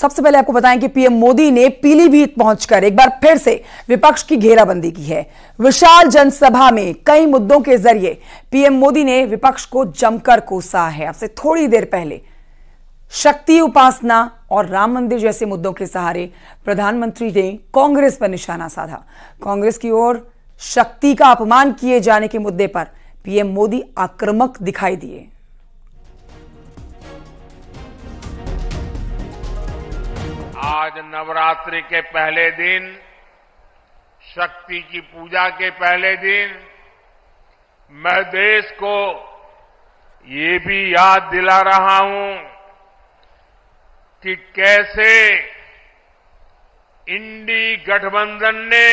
सबसे पहले आपको बताएं कि पीएम मोदी ने पीलीभीत पहुंचकर एक बार फिर से विपक्ष की घेराबंदी की है। विशाल जनसभा में कई मुद्दों के जरिए पीएम मोदी ने विपक्ष को जमकर कोसा है। अब से थोड़ी देर पहले शक्ति उपासना और राम मंदिर जैसे मुद्दों के सहारे प्रधानमंत्री ने कांग्रेस पर निशाना साधा। कांग्रेस की ओर शक्ति का अपमान किए जाने के मुद्दे पर पीएम मोदी आक्रामक दिखाई दिए। आज नवरात्रि के पहले दिन, शक्ति की पूजा के पहले दिन, मैं देश को ये भी याद दिला रहा हूं कि कैसे इंडी गठबंधन ने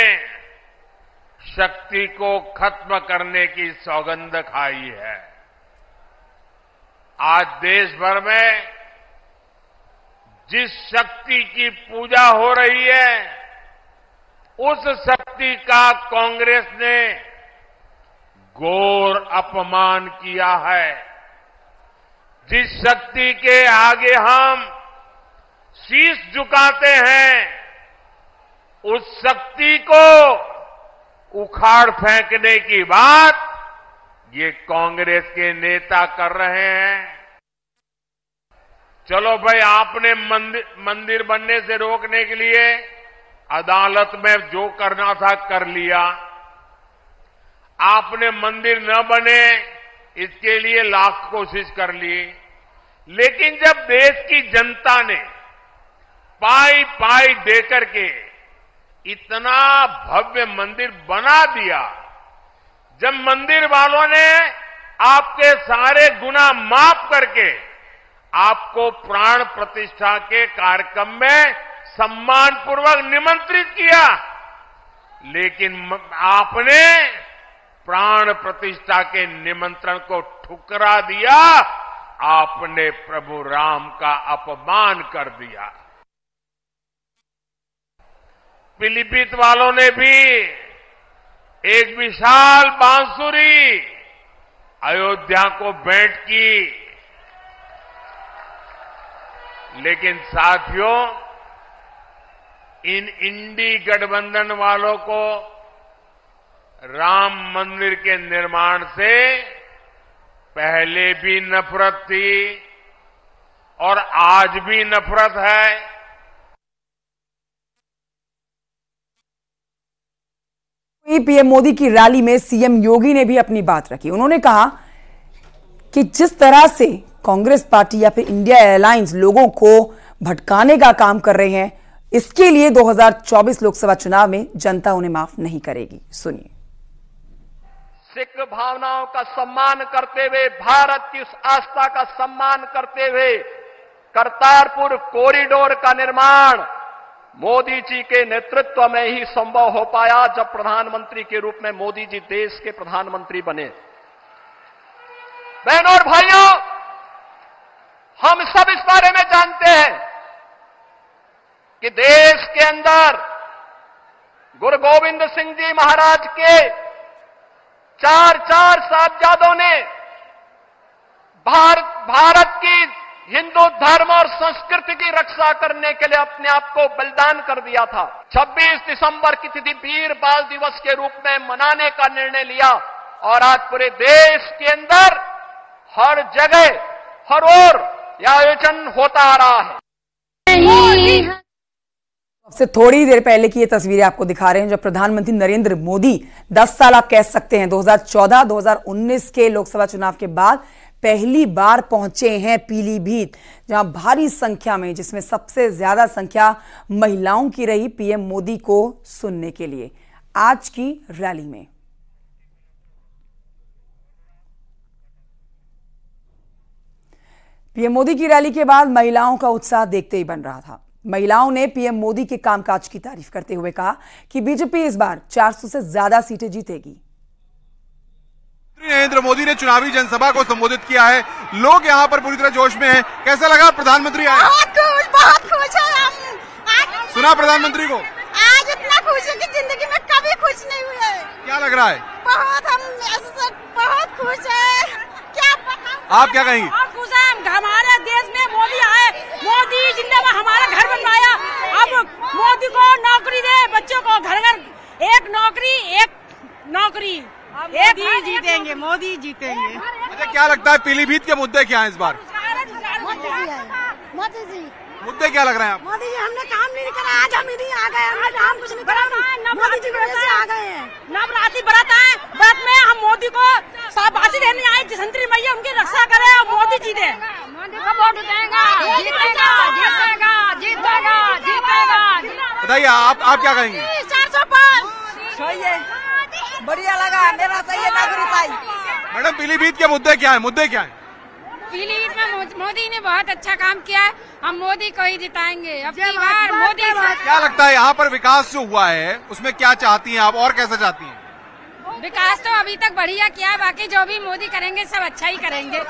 शक्ति को खत्म करने की सौगंध खाई है। आज देश भर में जिस शक्ति की पूजा हो रही है, उस शक्ति का कांग्रेस ने घोर अपमान किया है। जिस शक्ति के आगे हम शीश झुकाते हैं, उस शक्ति को उखाड़ फेंकने की बात ये कांग्रेस के नेता कर रहे हैं। चलो भाई, आपने मंदिर बनने से रोकने के लिए अदालत में जो करना था कर लिया। आपने मंदिर न बने इसके लिए लाख कोशिश कर ली। लेकिन जब देश की जनता ने पाई पाई देकर के इतना भव्य मंदिर बना दिया, जब मंदिर वालों ने आपके सारे गुनाह माफ करके आपको प्राण प्रतिष्ठा के कार्यक्रम में सम्मानपूर्वक निमंत्रित किया, लेकिन आपने प्राण प्रतिष्ठा के निमंत्रण को ठुकरा दिया। आपने प्रभु राम का अपमान कर दिया। पीलीभीत वालों ने भी एक विशाल बांसुरी अयोध्या को भेंट की, लेकिन साथियों, इन इंडी गठबंधन वालों को राम मंदिर के निर्माण से पहले भी नफरत थी और आज भी नफरत है। पीएम मोदी की रैली में सीएम योगी ने भी अपनी बात रखी। उन्होंने कहा कि जिस तरह से कांग्रेस पार्टी या फिर इंडिया एयरलाइंस लोगों को भटकाने का काम कर रहे हैं, इसके लिए 2024 लोकसभा चुनाव में जनता उन्हें माफ नहीं करेगी। सुनिए। सिख भावनाओं का सम्मान करते हुए, भारत की उस आस्था का सम्मान करते हुए करतारपुर कॉरिडोर का निर्माण मोदी जी के नेतृत्व में ही संभव हो पाया, जब प्रधानमंत्री के रूप में मोदी जी देश के प्रधानमंत्री बने। बहनों और भाइयों, हम सब इस बारे में जानते हैं कि देश के अंदर गुरु गोविंद सिंह जी महाराज के चार साहबजादों ने भारत की हिंदू धर्म और संस्कृति की रक्षा करने के लिए अपने आप को बलिदान कर दिया था। 26 दिसंबर की तिथि वीर बाल दिवस के रूप में मनाने का निर्णय लिया और आज पूरे देश के अंदर हर जगह हर ओर यह आयोजन होता आ रहा है। सबसे थोड़ी देर पहले की ये तस्वीरें आपको दिखा रहे हैं जब प्रधानमंत्री नरेंद्र मोदी 10 साल आप कह सकते हैं 2014-2019 के लोकसभा चुनाव के बाद पहली बार पहुंचे हैं पीलीभीत, जहां भारी संख्या में, जिसमें सबसे ज्यादा संख्या महिलाओं की रही, पीएम मोदी को सुनने के लिए आज की रैली में। पीएम मोदी की रैली के बाद महिलाओं का उत्साह देखते ही बन रहा था। महिलाओं ने पीएम मोदी के कामकाज की तारीफ करते हुए कहा कि बीजेपी इस बार 400 से ज्यादा सीटें जीतेगी। नरेंद्र मोदी ने चुनावी जनसभा को संबोधित किया है। लोग यहाँ पर पूरी तरह जोश में हैं। कैसा लगा प्रधानमंत्री आए? बहुत खुश है हम। सुना प्रधानमंत्री को? आज इतना खुश है कि जिंदगी में कभी खुश नहीं हुए। क्या लग रहा है? बहुत, हम बहुत खुश है। क्या आप क्या कहेंगी? खुश है हमारे देश में मोदी आए। मोदी जिंदाबाद, हमारा घर बन मोदी को नौकरी दे, बच्चों को घर घर एक नौकरी। मोदी जीतेंगे, मोदी जीतेंगे। अच्छा, क्या लगता है पीलीभीत के मुद्दे क्या हैं इस बार? मोदी जी मुद्दे क्या लग रहे हैं आप? मोदी जी हमने काम नहीं करा, आज हम इन्हीं आ गए, हम कुछ नहीं करा, मोदी जी की वजह से आ गए हैं। नवरात्रि व्रत है, व्रत में हम मोदी को शाबाशी देने आए, जिसंत्री मैया उनकी रक्षा करे और मोदी जी दे। मोदी को वोट देगा, जीतेगा, जीतेगा, जीतेगा, जीतेगा। बताइए आप क्या कहेंगे? 405 बढ़िया लगा, मेरा सही है नागरिकता। मैडम, पीलीभीत के मुद्दे क्या है? पीलीभीत में मोदी ने बहुत अच्छा काम किया है, हम मोदी को ही जिताएंगे अब की बार। मोदी से क्या लगता है यहाँ पर विकास जो हुआ है उसमें क्या चाहती हैं आप और कैसे चाहती हैं? विकास तो अभी तक बढ़िया किया, बाकी जो भी मोदी करेंगे सब अच्छा ही करेंगे।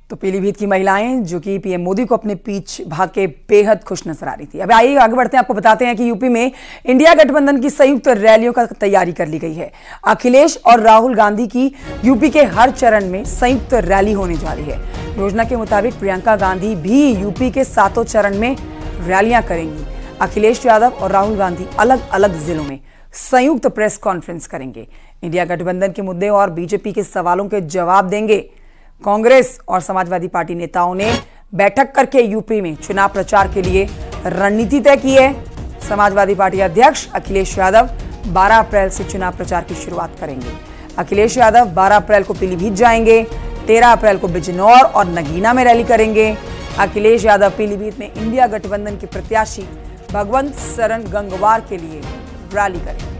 तो पीलीभीत की महिलाएं जो कि पीएम मोदी को अपने पीछ भाग के बेहद खुश नजर आ रही थी। अब आइए आगे बढ़ते हैं, आपको बताते हैं कि यूपी में इंडिया गठबंधन की संयुक्त रैलियों का तैयारी कर ली गई है। अखिलेश और राहुल गांधी की यूपी के हर चरण में संयुक्त रैली होने जा रही है। योजना के मुताबिक प्रियंका गांधी भी यूपी के 7 चरण में रैलियां करेंगी। अखिलेश यादव और राहुल गांधी अलग अलग जिलों में संयुक्त प्रेस कॉन्फ्रेंस करेंगे। इंडिया गठबंधन के मुद्दे और बीजेपी के सवालों के जवाब देंगे। कांग्रेस और समाजवादी पार्टी नेताओं ने बैठक करके यूपी में चुनाव प्रचार के लिए रणनीति तय की है। समाजवादी पार्टी अध्यक्ष अखिलेश यादव 12 अप्रैल से चुनाव प्रचार की शुरुआत करेंगे। अखिलेश यादव 12 अप्रैल को पीलीभीत जाएंगे, 13 अप्रैल को बिजनौर और नगीना में रैली करेंगे। अखिलेश यादव पीलीभीत में इंडिया गठबंधन के प्रत्याशी भगवंत शरण गंगवार के लिए रैली करेंगे।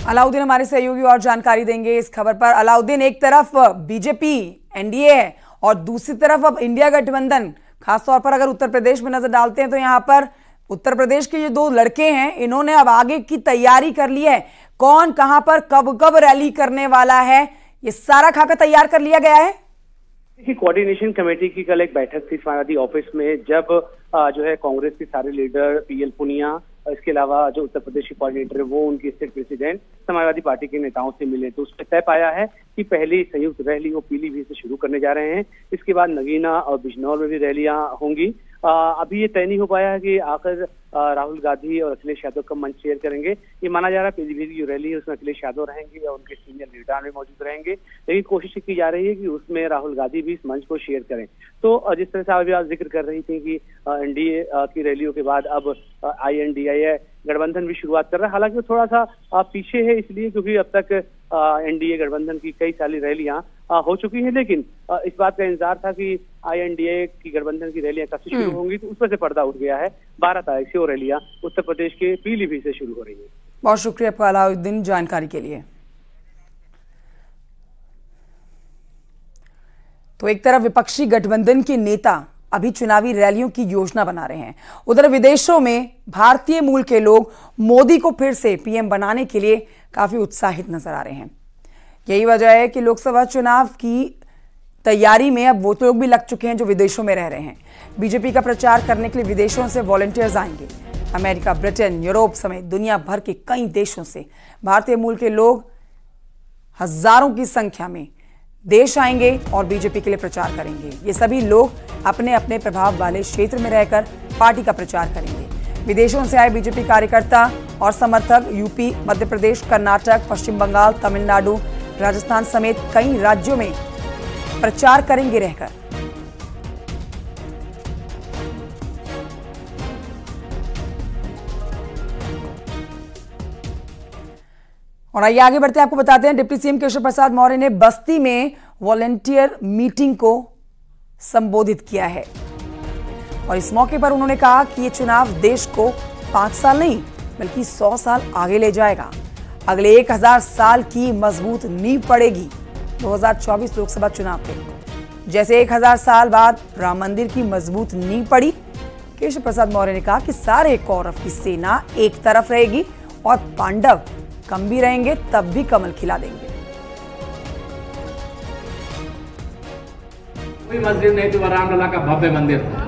अलाउद्दीन हमारे सहयोगी और जानकारी देंगे इस खबर पर। अलाउद्दीन, एक तरफ बीजेपी एनडीए है और दूसरी तरफ अब इंडिया गठबंधन, खासतौर पर अगर उत्तर प्रदेश में नजर डालते हैं तो यहाँ पर उत्तर प्रदेश के ये 2 लड़के हैं, इन्होंने अब आगे की तैयारी कर ली है। कौन कहां पर कब कब रैली करने वाला है, ये सारा खाका तैयार कर लिया गया है। कोऑर्डिनेशन कमेटी की कल एक बैठक थी समाजवादी ऑफिस में, जब जो है कांग्रेस के सारे लीडर पीएल पुनिया, इसके अलावा जो उत्तर प्रदेश के कोऑर्डिनेटर है वो उनके स्टेट प्रेसिडेंट समाजवादी पार्टी के नेताओं से मिले, तो उसमें तय पाया है कि पहली संयुक्त रैली वो पीलीभीत से शुरू करने जा रहे हैं। इसके बाद नगीना और बिजनौर में भी रैलियां होंगी। अभी ये तय नहीं हो पाया है कि आखिर राहुल गांधी और अखिलेश यादव का मंच शेयर करेंगे। ये माना जा रहा है पीलीभीत की जो रैली है उसमें अखिलेश यादव रहेंगे और उनके सीनियर लीडर भी मौजूद रहेंगे, लेकिन कोशिश की जा रही है कि उसमें राहुल गांधी भी इस मंच को शेयर करें। तो जिस तरह से अभी आप जिक्र कर रही थी कि एनडीए की रैलियों के बाद अब INDIA गठबंधन भी शुरुआत कर रहा है। हालांकि वो थोड़ा सा पीछे है, इसलिए क्योंकि अब तक एनडीए गठबंधन की कई सारी रैलियां हो चुकी हैं, लेकिन इस बात का इंतजार था कि INDIA की गठबंधन की रैलियां कब से शुरू होंगी, तो उस पर से पर्दा उठ गया है। 12 तारीख से वो रैलियां उत्तर प्रदेश के पीलीभीत से शुरू हो रही है। बहुत शुक्रिया आपका अलाउद्दीन जानकारी के लिए। तो एक तरफ विपक्षी गठबंधन के नेता अभी चुनावी रैलियों की योजना बना रहे हैं, उधर विदेशों में भारतीय मूल के लोग मोदी को फिर से पीएम बनाने के लिए काफी उत्साहित नजर आ रहे हैं। यही वजह है कि लोकसभा चुनाव की तैयारी में अब वो लोग भी लग चुके हैं जो विदेशों में रह रहे हैं। बीजेपी का प्रचार करने के लिए विदेशों से वॉलंटियर्स आएंगे। अमेरिका, ब्रिटेन, यूरोप समेत दुनिया भर के कई देशों से भारतीय मूल के लोग हजारों की संख्या में देश आएंगे और बीजेपी के लिए प्रचार करेंगे। ये सभी लोग अपने अपने प्रभाव वाले क्षेत्र में रहकर पार्टी का प्रचार करेंगे। विदेशों से आए बीजेपी कार्यकर्ता और समर्थक यूपी, मध्य प्रदेश, कर्नाटक, पश्चिम बंगाल, तमिलनाडु, राजस्थान समेत कई राज्यों में प्रचार करेंगे रहकर। और आइए आगे बढ़ते हैं, आपको बताते हैं डिप्टी सीएम केशव प्रसाद मौर्य ने बस्ती में वॉलंटियर मीटिंग को संबोधित किया है और इस मौके पर उन्होंने कहा कि ये चुनाव देश को 5 साल नहीं बल्कि 100 साल आगे ले जाएगा। अगले 1000 साल की मजबूत नींव पड़ेगी 2024 लोकसभा चुनाव के। जैसे 1000 साल बाद राम मंदिर की मजबूत नींव पड़ी, केशव प्रसाद मौर्य ने कहा कि सारे कौरव की सेना एक तरफ रहेगी और पांडव कम भी रहेंगे तब भी कमल खिला देंगे। कोई मस्जिद नहीं थी, वह रामलला का भव्य मंदिर था,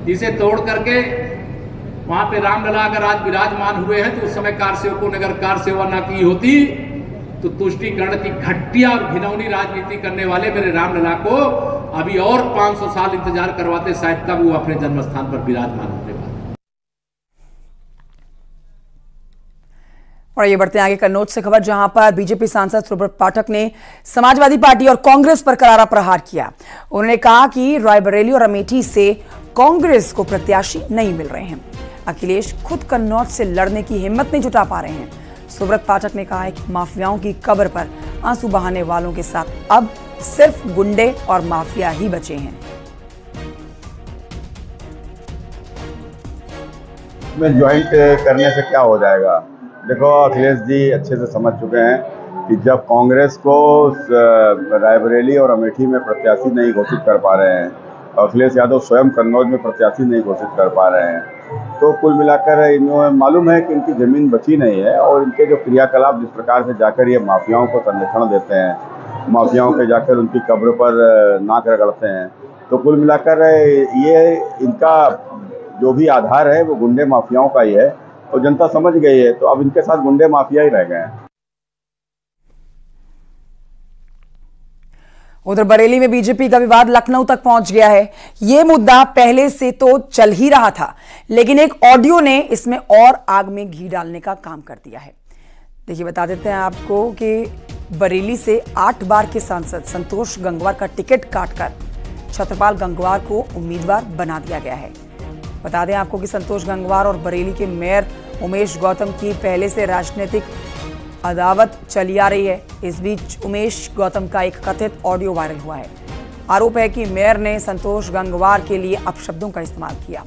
जिसे तोड़ करके वहां पे रामलला अगर आज विराजमान हुए हैं तो उस समय कार सेवकों ने अगर कार सेवा ना की होती तो तुष्टीकरण की घटिया और घिनौनी राजनीति करने वाले मेरे रामलला को अभी और 500 साल इंतजार करवाते, शायद तब वो अपने जन्म स्थान पर विराजमान होने वाले। और ये बढ़ते आगे कन्नौज से खबर, जहां पर बीजेपी सांसद सुब्रत पाठक ने समाजवादी पार्टी और कांग्रेस पर करारा प्रहार किया। उन्होंने कहा कि रायबरेली और अमेठी से कांग्रेस को प्रत्याशी नहीं मिल रहे हैं। अखिलेश खुद कन्नौज से लड़ने की हिम्मत नहीं जुटा पा रहे हैं। सुब्रत पाठक ने कहा है कि माफियाओं की कब्र पर आंसू बहाने वालों के साथ अब सिर्फ गुंडे और माफिया ही बचे हैं। में ज्वाइंट करने से क्या हो जाएगा? देखो, अखिलेश जी अच्छे से समझ चुके हैं कि जब कांग्रेस को रायबरेली और अमेठी में प्रत्याशी नहीं घोषित कर पा रहे हैं, अखिलेश यादव स्वयं कन्नौज में प्रत्याशी नहीं घोषित कर पा रहे हैं, तो कुल मिलाकर इन्हें मालूम है कि इनकी ज़मीन बची नहीं है। और इनके जो क्रियाकलाप जिस प्रकार से जाकर ये माफियाओं को संरक्षण देते हैं, माफियाओं के जाकर उनकी कब्र पर नाक रगड़ते हैं, तो कुल मिलाकर ये इनका जो भी आधार है वो गुंडे माफियाओं का ही है और जनता समझ गई है। तो अब इनके साथ गुंडे माफिया ही रह गए हैं। उधर बरेली में बीजेपी का विवाद लखनऊ तक पहुंच गया है। यह मुद्दा पहले से तो चल ही रहा था, लेकिन एक ऑडियो ने इसमें और आग में घी डालने का काम कर दिया है। देखिए, बता देते हैं आपको कि बरेली से 8 बार के सांसद संतोष गंगवार का टिकट काटकर छत्रपाल गंगवार को उम्मीदवार बना दिया गया है। बता दें आपको कि संतोष गंगवार और बरेली के मेयर उमेश गौतम की पहले से राजनीतिक अदावत चली आ रही है। इस बीच उमेश गौतम का एक कथित ऑडियो वायरल हुआ है। आरोप है कि मेयर ने संतोष गंगवार के लिए अपशब्दों का इस्तेमाल किया।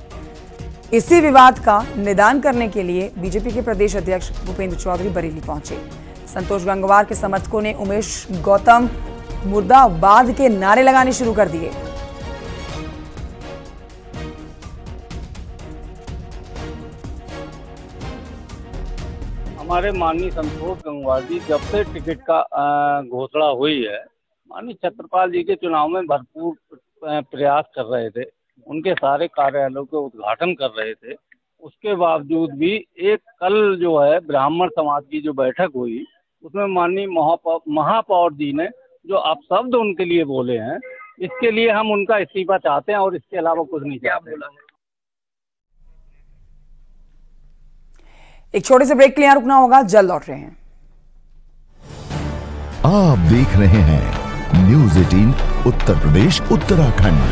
इसी विवाद का निदान करने के लिए बीजेपी के प्रदेश अध्यक्ष भूपेंद्र चौधरी बरेली पहुंचे। संतोष गंगवार के समर्थकों ने उमेश गौतम मुर्दाबाद के नारे लगाने शुरू कर दिए। हमारे माननीय संतोष गंगवार जी जब से टिकट का घोषणा हुई है, माननीय छत्रपाल जी के चुनाव में भरपूर प्रयास कर रहे थे, उनके सारे कार्यालयों के उद्घाटन कर रहे थे। उसके बावजूद भी एक कल जो है ब्राह्मण समाज की जो बैठक हुई, उसमें माननीय महापौर जी ने जो अपशब्द उनके लिए बोले हैं, इसके लिए हम उनका इस्तीफा चाहते हैं और इसके अलावा कुछ नहीं चाहते। एक छोटे से ब्रेक के लिए रुकना होगा, जल्द लौट रहे हैं। आप देख रहे हैं न्यूज़ 18 उत्तर प्रदेश उत्तराखंड।